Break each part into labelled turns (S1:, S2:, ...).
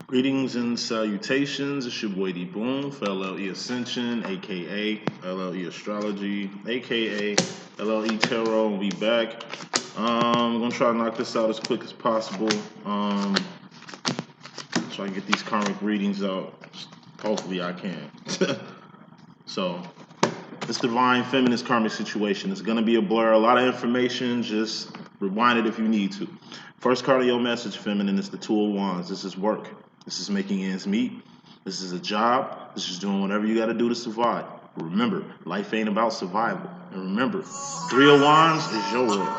S1: Greetings and salutations. It's your boy D.Boom for LLE.Ascension, aka LLE.Astrology, aka LLE Tarot. We back. I'm gonna try to knock this out as quick as possible. Try to get these karmic readings out. Hopefully, I can. So, this divine feminist karmic situation is gonna be a blur. A lot of information. Just rewind it if you need to. First card of your message, feminine, is the Two of Wands. This is work. This is making ends meet. This is a job. This is doing whatever you got to do to survive. But remember, life ain't about survival. And remember, Three of Wands is your world.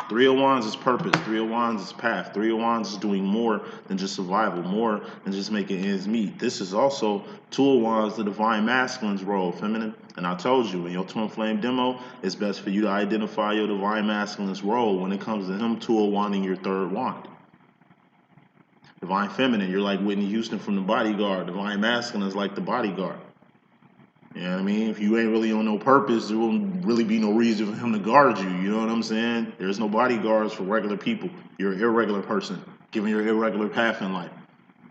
S1: Three of Wands is purpose. Three of Wands is path. Three of Wands is doing more than just survival, more than just making ends meet. This is also Two of Wands, the divine masculine's role, feminine. And I told you, in your twin flame demo, it's best for you to identify your divine masculine's role when it comes to him two of wanding your third wand. Divine feminine, you're like Whitney Houston from The Bodyguard. Divine masculine is like the bodyguard. You know what I mean? If you ain't really on no purpose, there won't really be no reason for him to guard you. You know what I'm saying? There's no bodyguards for regular people. You're an irregular person, given your irregular path in life.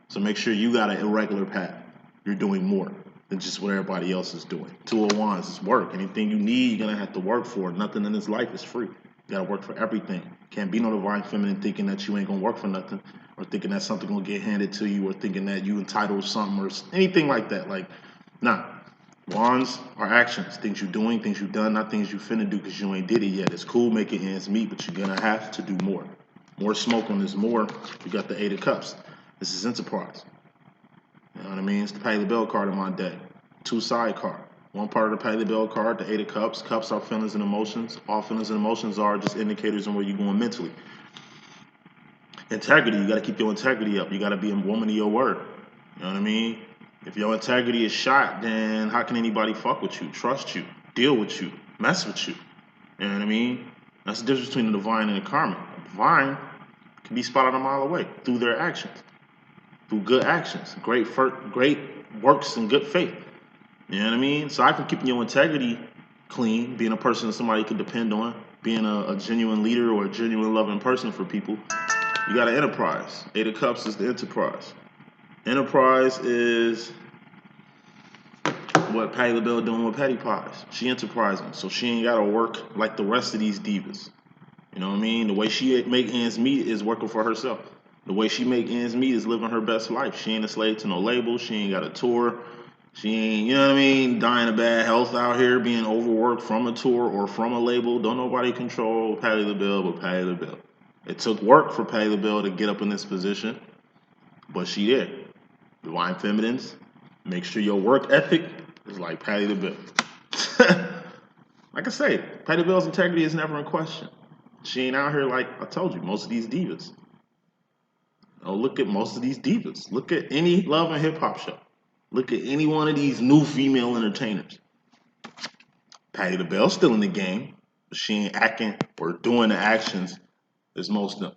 S1: So make sure you got an irregular path. You're doing more than just what everybody else is doing. Two of Wands is work. Anything you need, you're going to have to work for. Nothing in this life is free. You got to work for everything. Can't be no divine feminine thinking that you ain't going to work for nothing, or thinking that something going to get handed to you, or thinking that you entitled to something, or anything like that. Like, nah. Wands are actions. Things you're doing, things you've done, not things you finna do because you ain't did it yet. It's cool making ends meet, but you're going to have to do more. More smoke on this more. You got the Eight of Cups. This is enterprise. You know what I mean? It's the Pay the Bell card in my deck. Two side card. One part of the Pay the Bell card, the Eight of Cups. Cups are feelings and emotions. All feelings and emotions are just indicators on where you're going mentally. Integrity, you got to keep your integrity up. You got to be a woman of your word. You know what I mean? If your integrity is shot, then how can anybody fuck with you, trust you, deal with you, mess with you? You know what I mean? That's the difference between the divine and the karmic. The divine can be spotted a mile away through their actions, through good actions, great works and good faith. You know what I mean? Aside from keeping your integrity clean, being a person that somebody can depend on, being a genuine leader or a genuine loving person for people, you got an enterprise. Eight of Cups is the enterprise. Enterprise is what Patty LaBelle doing with Petty Pies. She enterprising, so she ain't got to work like the rest of these divas. You know what I mean? The way she make ends meet is working for herself. The way she make ends meet is living her best life. She ain't a slave to no label. She ain't got a tour. She ain't, you know what I mean, dying of bad health out here, being overworked from a tour or from a label. Don't nobody control Patti LaBelle but Patti LaBelle. It took work for Patti LaBelle to get up in this position, but she did. Divine feminines, make sure your work ethic is like Patti LaBelle. Like I say, Patti LaBelle's integrity is never in question. She ain't out here like I told you, most of these divas. Oh, look at most of these divas. Look at any love and hip hop show. Look at any one of these new female entertainers. Patti LaBelle's still in the game, but she ain't acting or doing the actions as most of them.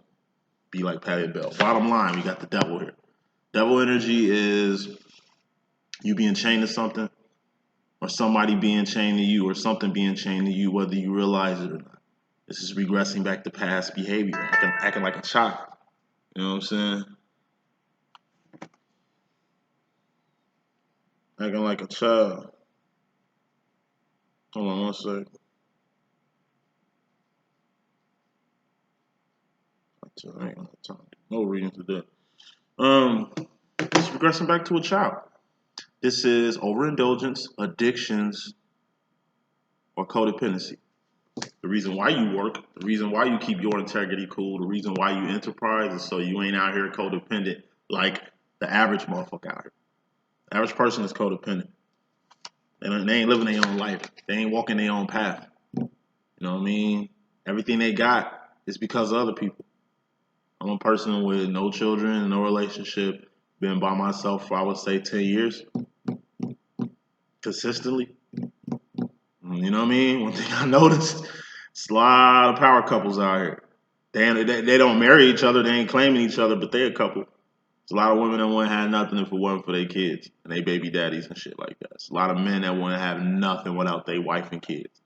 S1: Be like Patti LaBelle. Bottom line, we got the devil here. Devil energy is you being chained to something, or somebody being chained to you, or something being chained to you, whether you realize it or not. This is regressing back to past behavior, acting like a child. You know what I'm saying? Acting like a child. Hold on one sec. I ain't gonna have time. No reading today. It's regressing back to a child. This is overindulgence, addictions, or codependency. The reason why you work, the reason why you keep your integrity cool, the reason why you enterprise is so you ain't out here codependent like the average motherfucker out here. The average person is codependent. They ain't living their own life. They ain't walking their own path. You know what I mean? Everything they got is because of other people. I'm a person with no children, no relationship, been by myself for, I would say, 10 years. Consistently. You know what I mean? One thing I noticed, it's a lot of power couples out here. They don't marry each other, they ain't claiming each other, but they a couple. There's a lot of women that wouldn't have nothing if it wasn't for their kids and their baby daddies and shit like that. There's a lot of men that wouldn't have nothing without their wife and kids.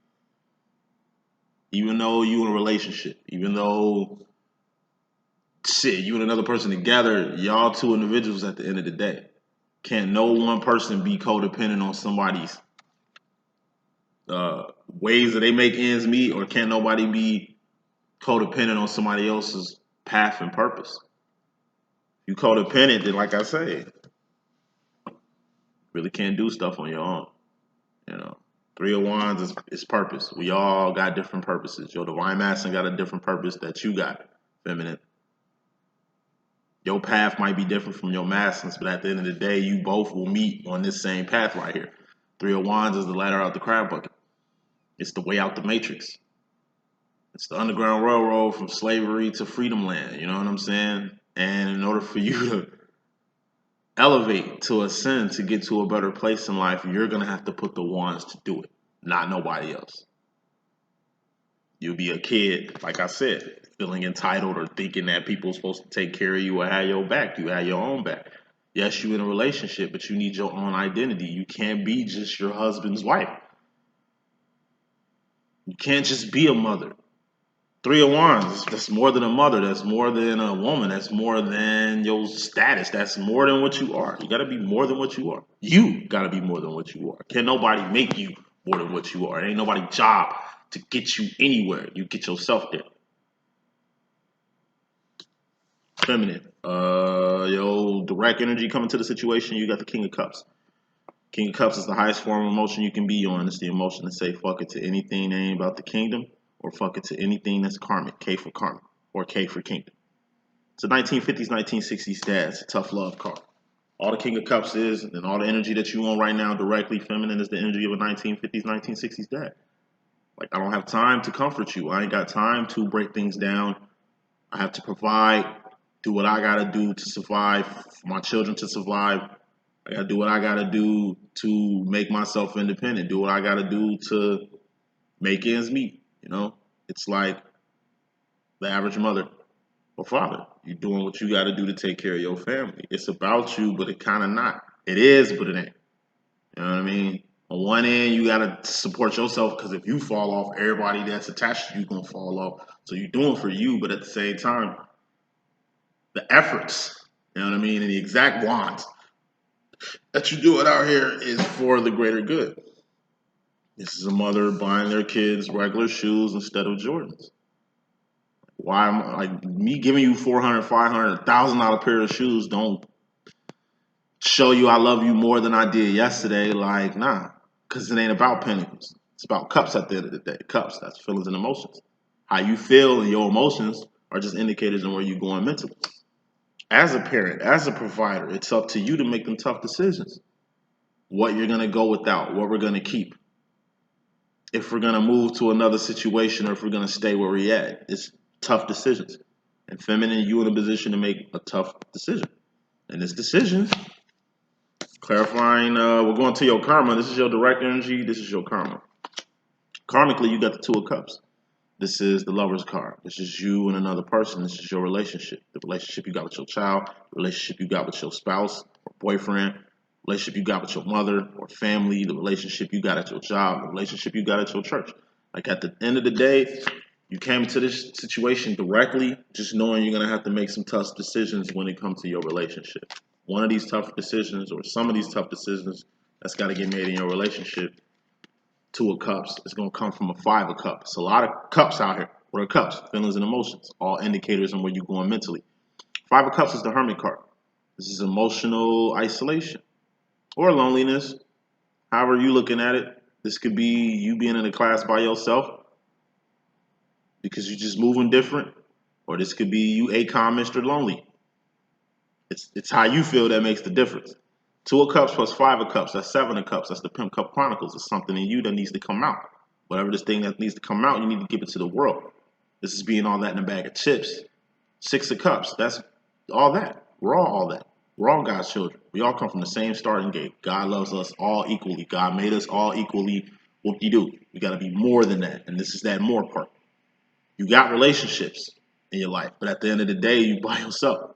S1: Even though you in a relationship, even though shit, you and another person together, y'all two individuals at the end of the day. Can't no one person be codependent on somebody's ways that they make ends meet, or can't nobody be codependent on somebody else's path and purpose? You codependent, then like I say, really can't do stuff on your own. You know, Three of Wands is purpose. We all got different purposes. Your divine masculine got a different purpose that you got, feminine. Your path might be different from your masculines, but at the end of the day, you both will meet on this same path right here. Three of Wands is the ladder out the crab bucket. It's the way out the matrix. It's the Underground Railroad from slavery to freedom land. You know what I'm saying? And in order for you to elevate, to ascend, to get to a better place in life, you're going to have to put the wands to do it, not nobody else. You'll be a kid, like I said, feeling entitled or thinking that people are supposed to take care of you or have your back. You have your own back. Yes, you're in a relationship, but you need your own identity. You can't be just your husband's wife. You can't just be a mother. Three of Wands, that's more than a mother. That's more than a woman. That's more than your status. That's more than what you are. You got to be more than what you are. You got to be more than what you are. Can't nobody make you more than what you are. It ain't nobody's job to get you anywhere. You get yourself there. Feminine. Yo, direct energy coming to the situation. You got the King of Cups. King of Cups is the highest form of emotion you can be on. It's the emotion to say fuck it to anything that ain't about the kingdom, or fuck it to anything that's karmic. K for karmic, or K for kingdom. It's a 1950s, 1960s dad. It's a tough love card. All the King of Cups is, and all the energy that you want right now, directly feminine, is the energy of a 1950s, 1960s dad. Like, I don't have time to comfort you. I ain't got time to break things down. I have to provide, do what I gotta do to survive, for my children to survive. I gotta do what I gotta do to make myself independent. Do what I gotta do to make ends meet. You know, it's like the average mother or father. You're doing what you gotta do to take care of your family. It's about you, but it kind of not. It is, but it ain't. You know what I mean? On one end, you gotta support yourself, because if you fall off, everybody that's attached to you gonna fall off. So you're doing for you, but at the same time, the efforts, you know what I mean, and the exact wants that you do it out here is for the greater good. This is a mother buying their kids regular shoes instead of Jordans. Why am like me giving you $400, $500, $1,000 pair of shoes don't show you I love you more than I did yesterday? Like, nah, because it ain't about Pentacles. It's about cups at the end of the day. Cups, that's feelings and emotions. How you feel and your emotions are just indicators on where you're going mentally. As a parent, as a provider, it's up to you to make them tough decisions. What you're going to go without, what we're going to keep. If we're going to move to another situation, or if we're going to stay where we're at. It's tough decisions. And feminine, you in a position to make a tough decision. And this decision, clarifying, we're going to your karma. This is your direct energy. This is your karma. Karmically, you got the Two of Cups. This is the Lover's card. This is you and another person. This is your relationship. The relationship you got with your child, the relationship you got with your spouse or boyfriend, relationship you got with your mother or family, the relationship you got at your job, the relationship you got at your church. Like, at the end of the day, you came into this situation directly, just knowing you're going to have to make some tough decisions when it comes to your relationship. One of these tough decisions, or some of these tough decisions, that's got to get made in your relationship. Two of Cups is going to come from a Five of Cups. It's a lot of cups out here. What are cups? Feelings and emotions. All indicators on where you're going mentally. Five of Cups is the Hermit card. This is emotional isolation or loneliness. However you looking at it. This could be you being in a class by yourself because you're just moving different. Or this could be you acom, Mr. Lonely. It's how you feel that makes the difference. Two of Cups plus Five of Cups, that's Seven of Cups. That's the Pimp Cup Chronicles. It's something in you that needs to come out. Whatever this thing that needs to come out, you need to give it to the world. This is being all that in a bag of chips. Six of Cups, that's all that. We're all that. We're all God's children. We all come from the same starting gate. God loves us all equally. God made us all equally. Whoop-de-doo. We got to be more than that. And this is that more part. You got relationships in your life, but at the end of the day, you by yourself.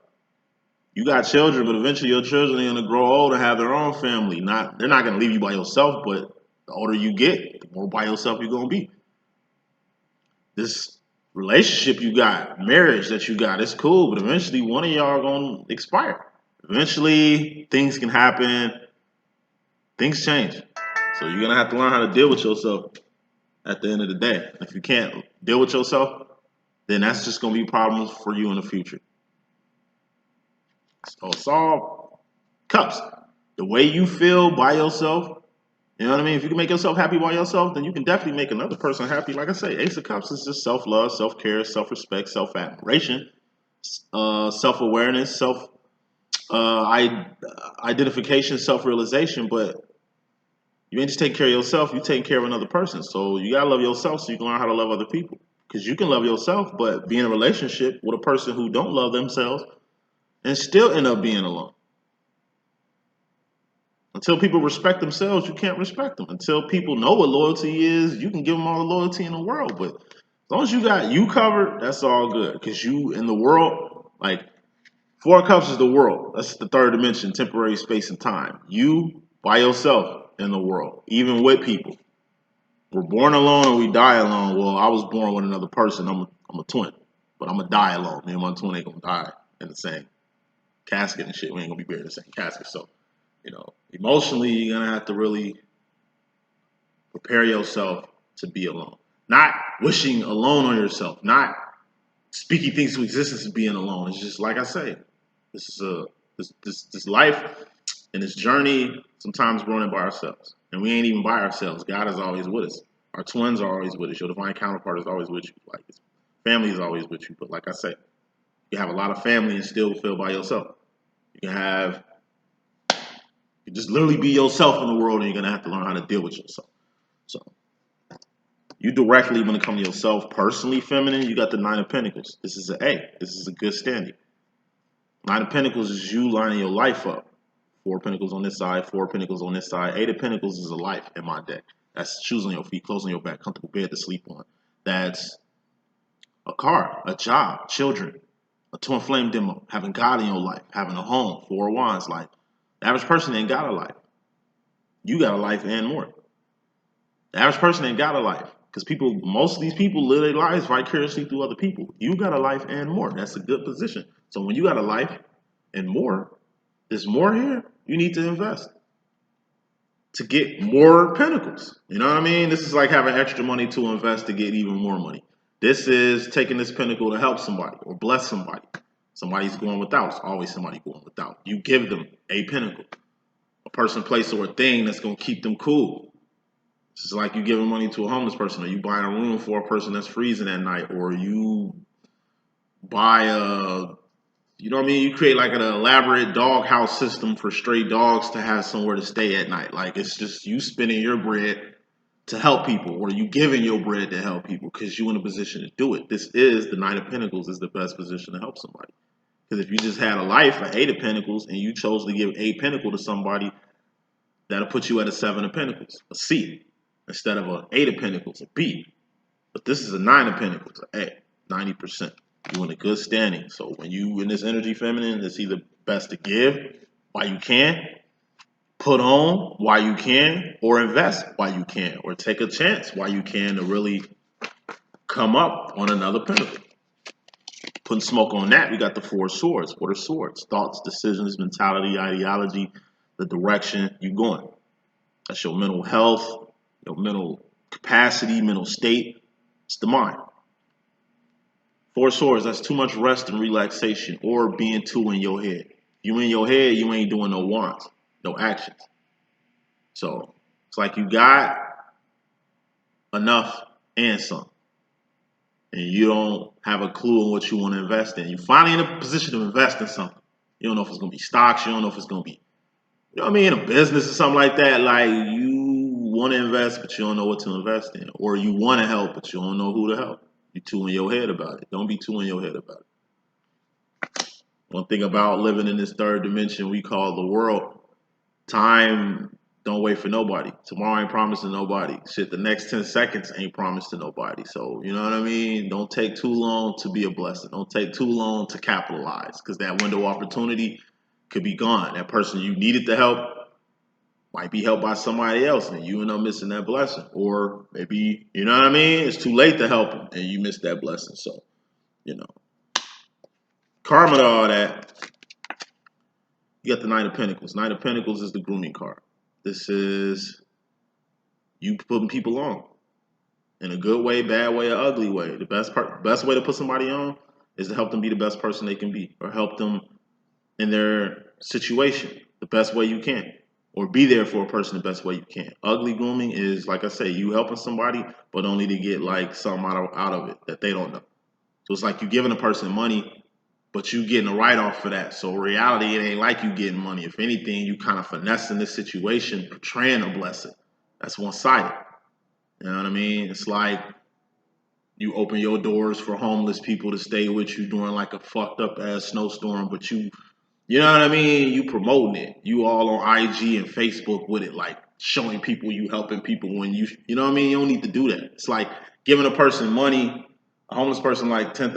S1: You got children, but eventually your children are going to grow old and have their own family. They're not going to leave you by yourself, but the older you get, the more by yourself you're going to be. This relationship you got, marriage that you got, it's cool, but eventually one of y'all are gonna expire. Eventually things can happen, things change. So you're gonna have to learn how to deal with yourself at the end of the day. If you can't deal with yourself, then that's just gonna be problems for you in the future. So it's all cups. The way you feel by yourself, you know what I mean? If you can make yourself happy by yourself, then you can definitely make another person happy. Like I say, Ace of Cups is just self-love, self-care, self-respect, self-admiration, self-awareness, identification, self-realization. But you ain't just taking care of yourself, you're taking care of another person. So you gotta love yourself so you can learn how to love other people. Because you can love yourself, but be in a relationship with a person who don't love themselves and still end up being alone. Until people respect themselves, you can't respect them. Until people know what loyalty is, you can give them all the loyalty in the world. But as long as you got you covered, that's all good. Because you in the world, like Four of Cups is the world. That's the third dimension, temporary space and time. You by yourself in the world, even with people. We're born alone and we die alone. Well, I was born with another person. I'm a twin, but I'm gonna die alone. Me and my twin ain't gonna die in the same casket and shit. We ain't gonna be buried in the same casket. So, emotionally, you're gonna have to really prepare yourself to be alone. Not wishing alone on yourself. Not speaking things to existence of being alone. It's just like I say, this is this life and this journey. Sometimes we're running by ourselves, and we ain't even by ourselves. God is always with us. Our twins are always with us. Your divine counterpart is always with you. Like family is always with you. But like I say, you can have a lot of family and still feel by yourself. You can just literally be yourself in the world, and you're gonna have to learn how to deal with yourself. So you directly, when it comes to yourself personally, feminine, you got the Nine of Pentacles. This is an A. This is a good standing. Nine of Pentacles is you lining your life up. Four of Pentacles on this side, Four of Pentacles on this side. Eight of Pentacles is a life in my deck. That's shoes on your feet, clothes on your back, comfortable bed to sleep on. That's a car, a job, children, a twin flame demo, having God in your life, having a home, Four of Wands life. The average person ain't got a life. You got a life and more. The average person ain't got a life. Because most of these people live their lives vicariously through other people. You got a life and more. That's a good position. So when you got a life and more, there's more here. You need to invest to get more pentacles. You know what I mean? This is like having extra money to invest to get even more money. This is taking this pentacle to help somebody or bless somebody. Somebody's going without. It's always somebody going without. You give them a pentacle, a person, place, or a thing that's going to keep them cool. It's just like you giving money to a homeless person, or you buying a room for a person that's freezing at night, or you buy you know what I mean? You create like an elaborate dog house system for stray dogs to have somewhere to stay at night. Like it's just you spending your bread to help people, or you giving your bread to help people because you're in a position to do it. This is the Nine of Pentacles is the best position to help somebody. Because if you just had a life, an Eight of Pentacles, and you chose to give a pentacle to somebody, that'll put you at a Seven of Pentacles, a C, instead of an Eight of Pentacles, a B. But this is a Nine of Pentacles, an A, 90%. You in a good standing. So when you in this energy feminine, it's either best to give while you can, put on while you can, or invest while you can, or take a chance while you can to really come up on another pentacle. Putting smoke on that, we got the Four of Swords. What are swords? Thoughts, decisions, mentality, ideology, the direction you're going. That's your mental health, your mental capacity, mental state. It's the mind. Four of Swords, that's too much rest and relaxation or being too in your head. You in your head, you ain't doing no wants, no actions. So it's like you got enough and some. And you don't have a clue on what you want to invest in. You're finally in a position to invest in something. You don't know if it's going to be stocks. You don't know if it's going to be, you know what I mean, a business or something like that. Like you want to invest, but you don't know what to invest in. Or you want to help, but you don't know who to help. You're too in your head about it. Don't be too in your head about it. One thing about living in this third dimension we call the world, time don't wait for nobody. Tomorrow ain't promised to nobody. Shit, the next 10 seconds ain't promised to nobody. So, you know what I mean? Don't take too long to be a blessing. Don't take too long to capitalize because that window of opportunity could be gone. That person you needed to help Might be helped by somebody else and you end up missing that blessing. Or maybe, you know what I mean? It's too late to help them and you miss that blessing. So, you know, karma to all that. You got the Knight of Pentacles. Knight of Pentacles is the grooming card. This is you putting people on in a good way, bad way, or ugly way. The best way to put somebody on is to help them be the best person they can be, or help them in their situation the best way you can, or be there for a person the best way you can. Ugly grooming is, like I say, you helping somebody, but only to get like something out of it that they don't know. So it's like you giving a person money, but you getting a write-off for that. So in reality, it ain't like you getting money. If anything, you kind of finessing this situation, portraying a blessing. That's one-sided. You know what I mean? It's like you open your doors for homeless people to stay with you during like a fucked up ass snowstorm, but you know what I mean? You promoting it. You all on IG and Facebook with it, like showing people you helping people when you know what I mean? You don't need to do that. It's like giving a person money, a homeless person like $10,000,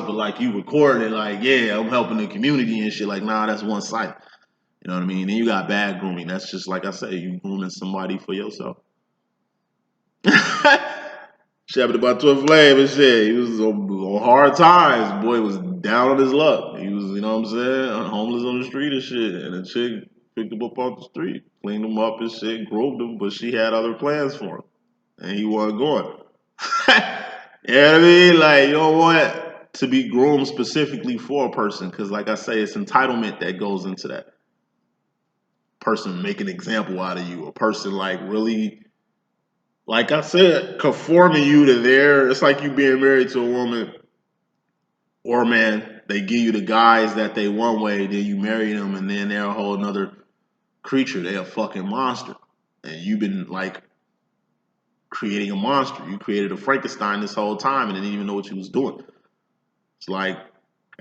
S1: but like you recording it like, yeah, I'm helping the community and shit. Like, nah, that's one side. You know what I mean? Then you got bad grooming. That's just like I say, you grooming somebody for yourself. Shit happened about 12 Flame and shit. He was on hard times. Boy was down on his luck. He was, you know what I'm saying, homeless on the street and shit. And the chick picked him up off the street, cleaned him up and shit, groomed him, but she had other plans for him. And he wasn't going. You know what I mean? Like, you don't want to be groomed specifically for a person because, like I say, it's entitlement that goes into that. Person make an example out of you. A person, like, really, like I said, conforming you to their, it's like you being married to a woman or a man. They give you the guys that they one way, then you marry them, and then they're a whole nother creature. They're a fucking monster. And you've been, like, creating a monster. You created a Frankenstein this whole time and didn't even know what you was doing. It's like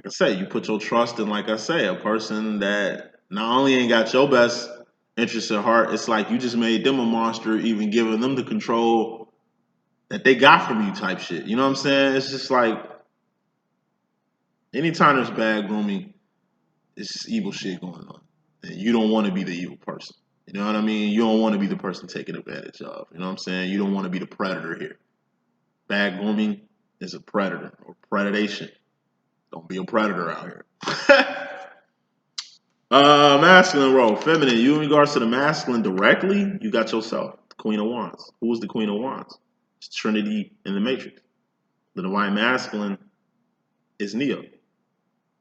S1: I said, you put your trust in, like I say, a person that not only ain't got your best interest at heart, it's like you just made them a monster, even giving them the control that they got from you type shit. You know what I'm saying? It's just like anytime there's bad grooming, it's evil shit going on. And you don't want to be the evil person. You know what I mean? You don't want to be the person taken advantage of. You know what I'm saying? You don't want to be the predator here. Bad grooming is a predator or predation. Don't be a predator out here. Masculine role, feminine. You in regards to the masculine directly, you got yourself, the Queen of Wands. Who is the Queen of Wands? It's Trinity in the Matrix. The divine masculine is Neo.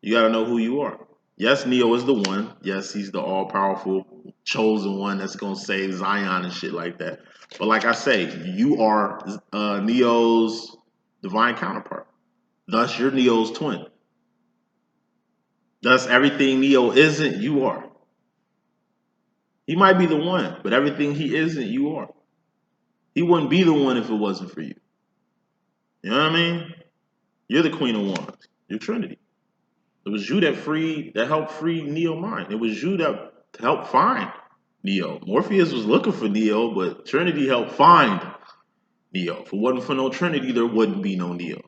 S1: You got to know who you are. Yes, Neo is the one. Yes, he's the all-powerful, chosen one that's going to save Zion and shit like that. But like I say, you are Neo's divine counterpart. Thus, you're Neo's twin. Thus, everything Neo isn't, you are. He might be the one, but everything he isn't, you are. He wouldn't be the one if it wasn't for you. You know what I mean? You're the Queen of Wands. You're Trinity. It was you that helped free Neo mind. It was you that helped find Neo. Morpheus was looking for Neo, but Trinity helped find Neo. If it wasn't for no Trinity, there wouldn't be no Neo.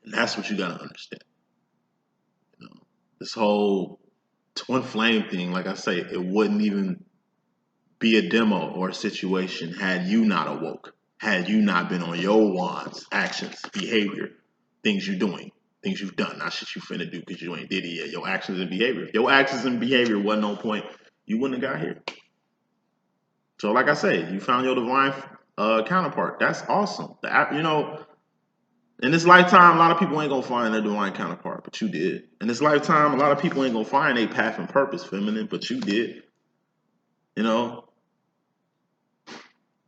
S1: And that's what you gotta understand. You know, this whole twin flame thing, like I say, it wouldn't even be a demo or a situation had you not awoke, had you not been on your wands, actions, behavior, things you're doing, things you've done, not shit you finna do because you ain't did it yet. Your actions and behavior. If your actions and behavior wasn't on point, you wouldn't have got here. So like I say, you found your divine counterpart. That's awesome. You know, in this lifetime, a lot of people ain't gonna find their divine counterpart, but you did. In this lifetime, a lot of people ain't gonna find their path and purpose, feminine, but you did. You know,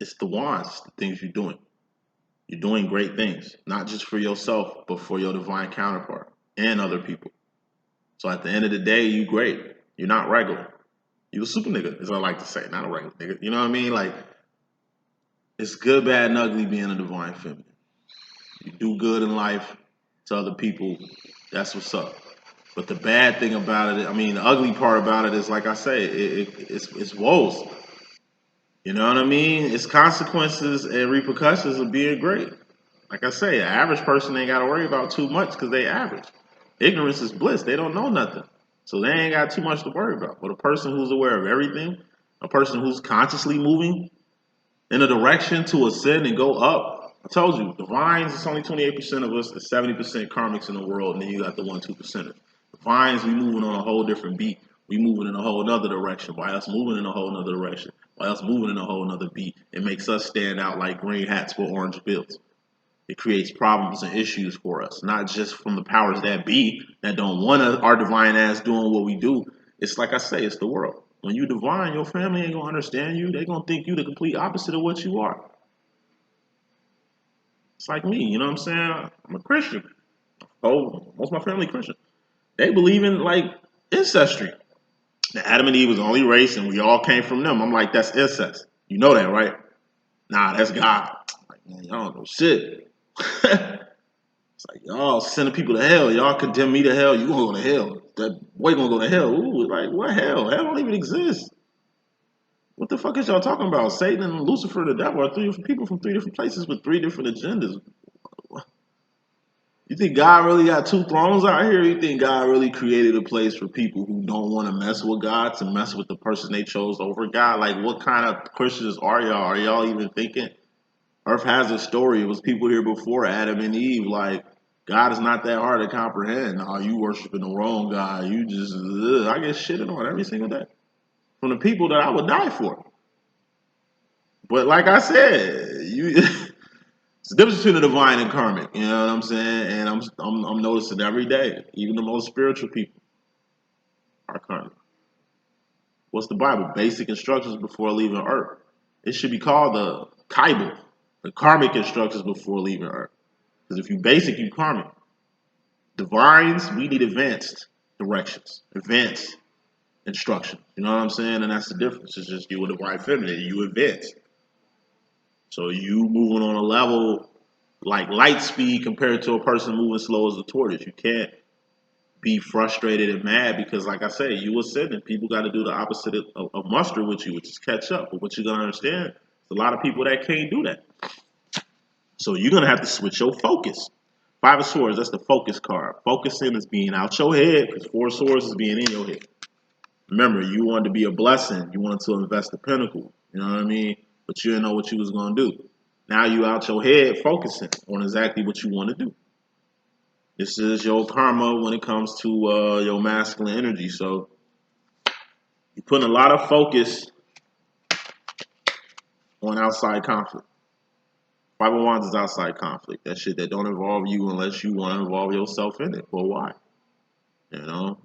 S1: it's the wands, the things you're doing. You're doing great things, not just for yourself, but for your divine counterpart and other people. So at the end of the day, you great. You're not regular. You a super nigga, as I like to say, not a regular nigga. You know what I mean? Like, it's good, bad, and ugly being a divine feminine. You do good in life to other people, that's what's up. But the bad thing about it, I mean, the ugly part about it is, like I say, it's woes. You know what I mean? It's consequences and repercussions of being great. Like I say, an average person ain't got to worry about too much because they average. Ignorance is bliss. They don't know nothing. So they ain't got too much to worry about. But a person who's aware of everything, A person who's consciously moving in a direction to ascend and go up. I told you, divines, it's only 28% of us, there's 70% karmics in the world, and then you got the 1-2%ers. Divines, we moving on a whole different beat. We moving in a whole nother direction. By us moving in a whole nother direction, by us moving in a whole nother beat, it makes us stand out like green hats with orange bills. It creates problems and issues for us, not just from the powers that be that don't want our divine ass doing what we do. It's like I say, it's the world. When you divine, your family ain't gonna understand you. They gonna think you the complete opposite of what you are. It's like me, you know what I'm saying? I'm a Christian. Oh, most of my family Christian. They believe in like ancestry. Now, Adam and Eve was the only race, and we all came from them. I'm like, that's incest. You know that, right? Nah, that's God. Like, man, y'all don't know shit. It's like, y'all sending people to hell. Y'all condemn me to hell. You gonna go to hell. That boy gonna go to hell. Ooh, like, what hell? Hell don't even exist. What the fuck is y'all talking about? Satan and Lucifer, the devil, are three different people from three different places with three different agendas. You think God really got two thrones out here? You think God really created a place for people who don't want to mess with God to mess with the person they chose over God? Like, what kind of Christians are y'all? Are y'all even thinking? Earth has a story. It was people here before Adam and Eve. Like, God is not that hard to comprehend. Oh, you worshiping the wrong God. You just, I get shitted on every single day from the people that I would die for. But like I said, it's the difference between the divine and karmic. You know what I'm saying? And I'm noticing every day, even the most spiritual people are karmic. What's the Bible? Basic instructions before leaving Earth. It should be called the Bible, the karmic instructions before leaving Earth. Because if you basic, you karmic. Divines, we need advanced directions, advanced instruction. You know what I'm saying? And that's the difference. It's just you a divine feminine, you advanced. So you moving on a level like light speed compared to a person moving slow as a tortoise. You can't be frustrated and mad because, like I say, you ascending. People got to do the opposite of muster with you, which is catch up. But what you're gonna understand, there's a lot of people that can't do that. So you're gonna have to switch your focus. Five of Swords, that's the focus card. Focusing is being out your head because Four of Swords is being in your head. Remember, you wanted to be a blessing. You wanted to invest the pinnacle. You know what I mean? But you didn't know what you was gonna do. Now you out your head focusing on exactly what you want to do. This is your karma when it comes to your masculine energy. So you're putting a lot of focus on outside conflict. Five of Wands is outside conflict. That shit that don't involve you unless you want to involve yourself in it. Well, why? You know?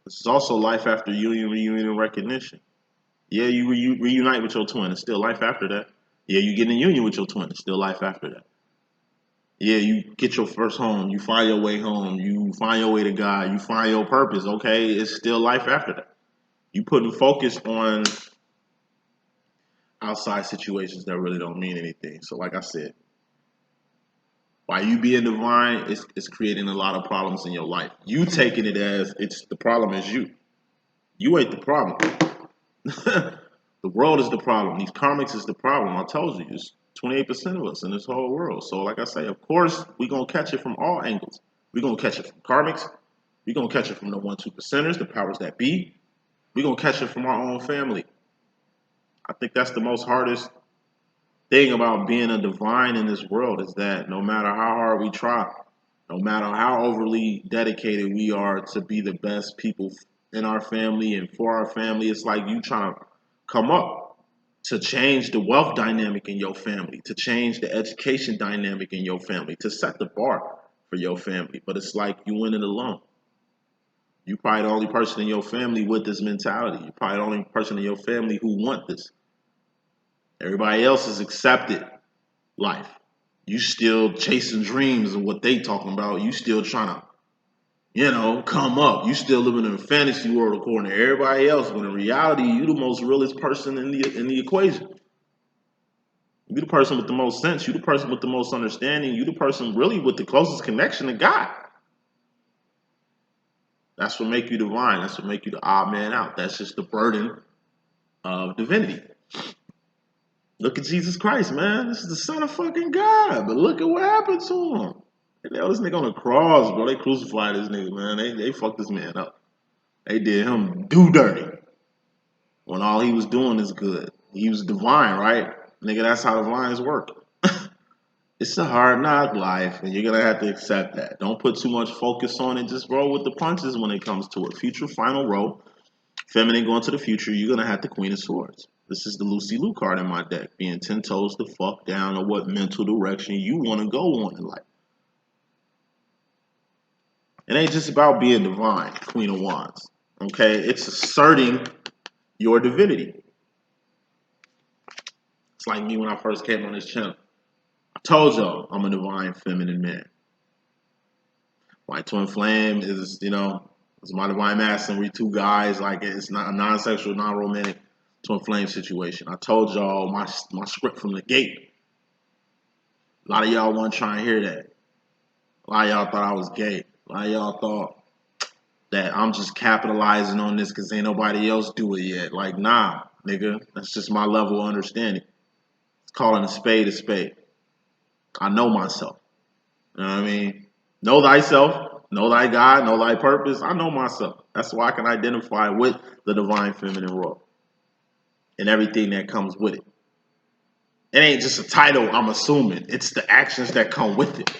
S1: This is also life after union, reunion, and recognition. Yeah, you reunite with your twin. It's still life after that. Yeah, you get in union with your twin. It's still life after that. Yeah, you get your first home. You find your way home. You find your way to God. You find your purpose. Okay, it's still life after that. You putting focus on outside situations that really don't mean anything. So like I said, by you being divine, it's creating a lot of problems in your life. You taking it as it's the problem is you. You ain't the problem. The world is the problem. These karmics is the problem. I told you, it's 28% of us in this whole world. So like I say, of course, we're going to catch it from all angles. We're going to catch it from karmics. We're going to catch it from the 1-2%ers, the powers that be. We're going to catch it from our own family. I think that's the most hardest thing about being a divine in this world is that no matter how hard we try, no matter how overly dedicated we are to be the best people in our family and for our family, it's like you trying to come up to change the wealth dynamic in your family, to change the education dynamic in your family, to set the bar for your family. But it's like you win it alone. You're probably the only person in your family with this mentality. You're probably the only person in your family who want this. Everybody else has accepted life. You still chasing dreams of what they talking about. You still trying to, come up. You still living in a fantasy world according to everybody else. When in reality, you the most realest person in the equation. You the person with the most sense. You the person with the most understanding. You the person really with the closest connection to God. That's what make you divine. That's what make you the odd man out. That's just the burden of divinity. Look at Jesus Christ, man. This is the Son of fucking God. But look at what happened to him. They held this nigga on the cross, bro. They crucified this nigga, man. They fucked this man up. They did him do dirty. when all he was doing is good. He was divine, right? Nigga, that's how divines work. It's a hard knock life, and you're gonna have to accept that. Don't put too much focus on it. Just roll with the punches when it comes to it. Future final row, feminine going to the future. You're gonna have the Queen of Swords. This is the Lucy Liu card in my deck, being 10 toes the fuck down on what mental direction you want to go on in life. It ain't just about being divine, Queen of Wands. Okay, it's asserting your divinity. It's like me when I first came on this channel. I told y'all I'm a divine feminine man. My twin flame is, it's my divine masculine. We two guys, like it's not a non-sexual, non-romantic twin flame situation. I told y'all my script from the gate. A lot of y'all weren't trying to hear that. A lot of y'all thought I was gay. A lot of y'all thought that I'm just capitalizing on this because ain't nobody else do it yet. Like, nah, nigga, that's just my level of understanding. It's calling a spade a spade. I know myself. You know what I mean? Know thyself, know thy God, know thy purpose. I know myself. That's why I can identify with the divine feminine role and everything that comes with it. It ain't just a title I'm assuming. It's the actions that come with it.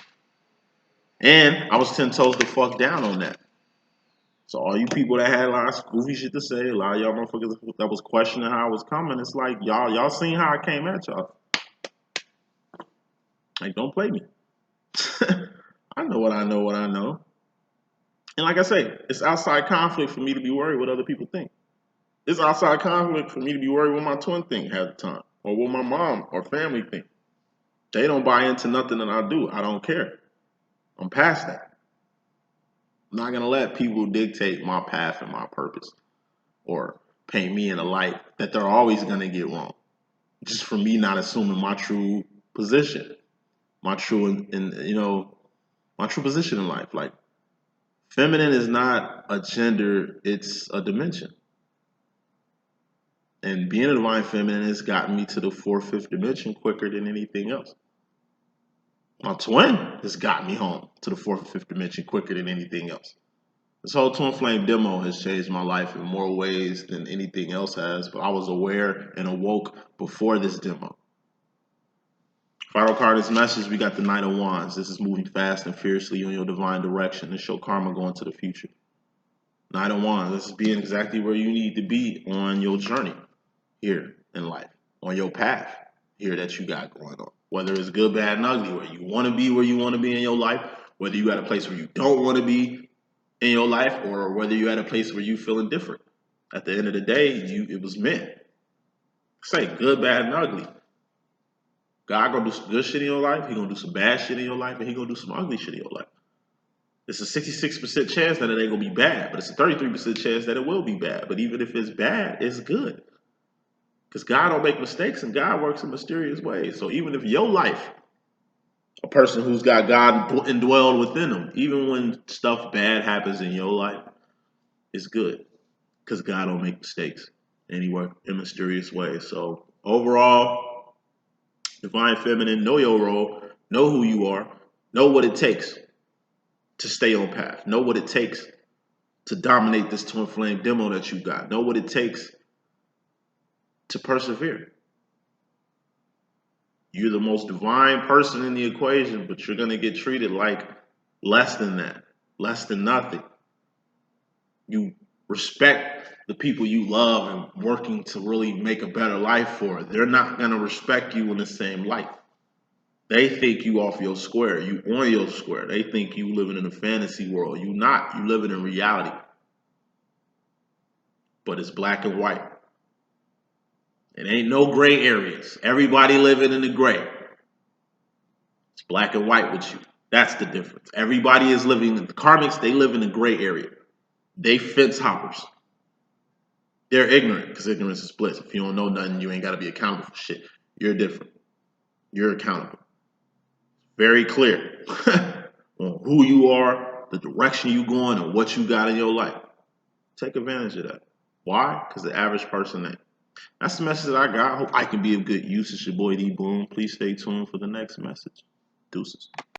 S1: And I was 10 toes the fuck down on that. So all you people that had a lot of goofy shit to say, a lot of y'all motherfuckers that was questioning how I was coming, it's like, y'all seen how I came at y'all. Like, don't play me. I know what I know. And like I say, it's outside conflict for me to be worried what other people think. It's outside conflict for me to be worried what my twin think half the time, or what my mom or family think. They don't buy into nothing that I do. I don't care. I'm past that. I'm not going to let people dictate my path and my purpose or paint me in a light that they're always going to get wrong. Just for me not assuming my true position, my true position in life. Like, feminine is not a gender, it's a dimension. And being a divine feminine has gotten me to the 4th, 5th dimension quicker than anything else. My twin has got me home to the 4th, 5th dimension quicker than anything else. This whole twin flame demo has changed my life in more ways than anything else has, but I was aware and awoke before this demo. Final card is message. We got the Knight of Wands. This is moving fast and fiercely in your divine direction to show karma going to the future. Knight of Wands. This is being exactly where you need to be on your journey here in life, on your path here that you got going on. Whether it's good, bad, and ugly, where you want to be in your life, whether you at a place where you don't want to be in your life, or whether you're at a place where you feeling different. At the end of the day, it was meant. Say good, bad, and ugly. God gonna do some good shit in your life, he gonna do some bad shit in your life, and he gonna do some ugly shit in your life. It's a 66% chance that it ain't gonna be bad, but it's a 33% chance that it will be bad. But even if it's bad, it's good. Because God don't make mistakes and God works in mysterious ways. So even if your life, a person who's got God indwelled within them, even when stuff bad happens in your life, it's good. Because God don't make mistakes and he works in mysterious ways. So overall, divine feminine, know your role, know who you are, know what it takes to stay on path, know what it takes to dominate this twin flame demo that you got, know what it takes to persevere. You're the most divine person in the equation, but you're going to get treated like less than that, less than nothing. You respect the people you love and working to really make a better life for. They're not going to respect you in the same light. They think you off your square. You on your square. They think you living in a fantasy world. You not. You living in reality. But it's black and white. It ain't no gray areas. Everybody living in the gray. It's black and white with you. That's the difference. Everybody is living in the Karmics. They live in the gray area. They fence hoppers. They're ignorant because ignorance is bliss. If you don't know nothing, you ain't got to be accountable for shit. You're different. You're accountable. Very clear on who you are, the direction you going, and what you got in your life. Take advantage of that. Why? Because the average person ain't. That's the message that I got. I hope I can be of good use. It's your boy D.Boom. Please stay tuned for the next message. Deuces.